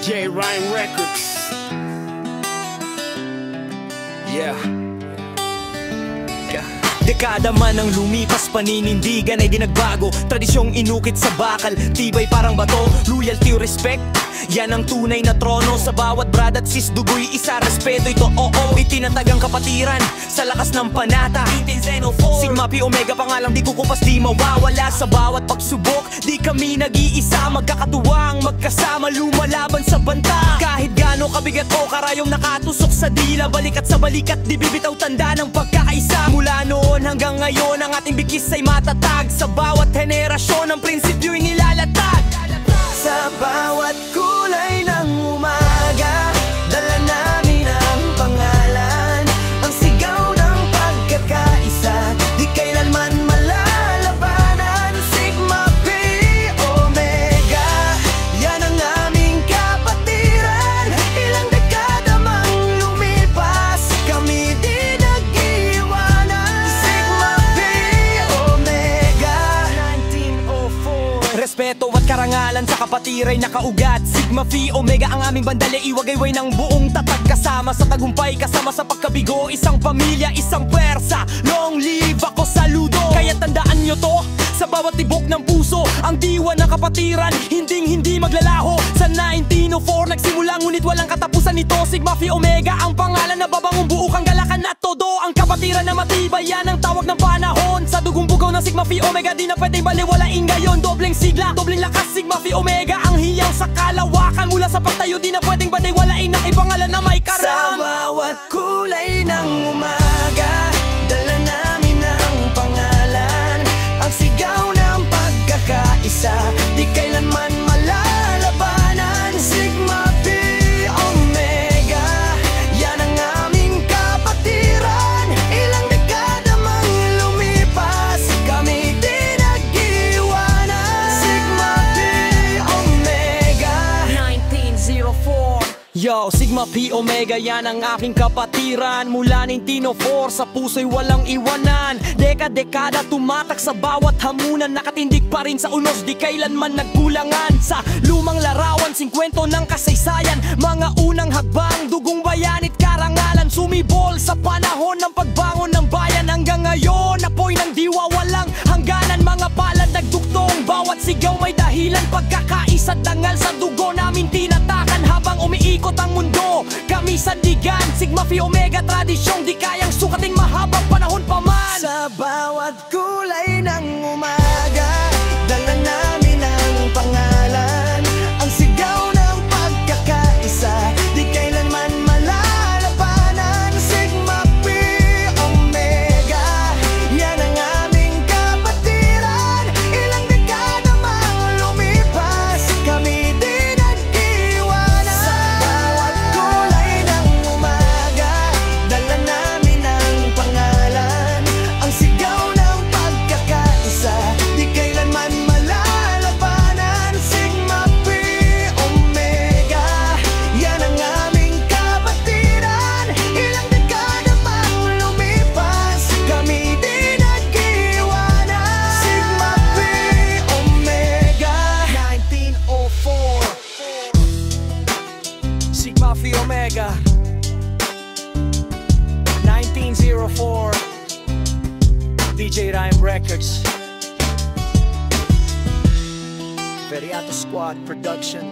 DJ Rhyme Records. Yeah. Dekada man ang lumipas, paninindigan ay di nagbago. Tradisyong inukit sa bakal, tibay parang bato. Loyalty, respect, yan ang tunay na trono. Sa bawat brad at sis, dugoy isa, respeto ito, oo. Itinatagang kapatiran sa lakas ng panata. Sigma Pi Omega, pangalang di kukupas, di mawawala. Sa bawat pagsubok, di kami nag-iisa. Magkakatuwang, magkasama, lumalaban sa banta. Kahit gaano kabigat o karayong nakatusok sa dila, balikat sa balikat, di bibitaw tanda ng pagkakaisa. Mula noon hanggang ngayon, ang ating bigkis ay matatag. Sa bawat henerasyon, ang prinsipyo'y nilalatag. Sa bawat kulay ng umaga, dala namin ang pangalan. Ang sigaw ng pagkakaisa, di kailanman malalabanan. Sigma Pi Omega, yan ang aming kapatiran. Ilang dekada mang lumipas, kami di nag-iwanan. Sigma Pi Omega 1904. Respeto at karangalan sa kapatiray nakaugat. Sigma Phi Omega ang aming bandali, iwagayway ng buong tatag. Kasama sa tagumpay, kasama sa pagkabigo. Isang pamilya, isang pwersa. Long live ako, saludo. Kaya tandaan nyo to, sa bawat tibok ng puso, ang diwa ng kapatiran, hindi maglalaho. Sa 1904 nagsimula, ngunit walang katapusan nito. Sigma Phi Omega ang pangalan na babangong buo kang galakan at todo. Ang kapatiran na matibay, yan ang tawag ng panahon. Sa dugong bugaw ng Sigma Phi Omega, di na pwedeng baliwalain ngayon. Dobleng sigla, dobleng lakas, Sigma Phi Omega ang hiyang sa kalawakan. Mula sa pagtayo, di na pwedeng baliwalain ng ipangalan na may karam. Sa bawat kulay ng umaga, dala namin ang pangalan. Ang sigaw ng pagkakaisa, di kailanman malalabanan. Sigma Pi Omega, yan ang aming kapatiran. Ilang dekada mang lumipas, kami di nag-iwanan. Sigma Pi Omega 1904. Yo, Sigma Pi Omega, yan ang aking kapatiran. Mula 1904, sa puso'y walang iwanan. Dekada tumatak sa bawat hamunan. Nakatindig pa rin sa unos, di kailanman nagkulangan. Sa lumang larawan, 50 ng kasaysayan. Mga unang hagbang, dugong bayanit karangalan. Sumibol sa panahon ng pagbangon ng bayan. Hanggang ngayon, apoy ng diwa, walang hangganan. Mga palad nagduktong, bawat sigaw may dahilan. Pagkakaisa dangal sa dugo namin tinatakan. Habang umiikot ang mundo, kami sandigan. Sigma Phi Omega, tradisyong di kayang sukating mahabang panahon pa man. Sa bawat kulay ng umaga, dala namin ang pangalan. Ang sigaw ng pagkakaisa, di kailanman malalabanan. Sigma Pi Omega, yan ang aming kapatiran. Ilang dekada mang lumipas, kami di nag-iwanan. Sa bawat kulay ng umaga, dala namin ang pangalan. Ang sigaw ng pagkakaisa, di kailanman malalabanan. Sigma Pi Omega, yan ang aming kapatiran. Ilang dekada mang lumipas, kami di nag-iwanan. Sigma Pi Omega 1904. Sigma Phi Omega 1904. DJ Rhyme Records, Veriato Squad Production.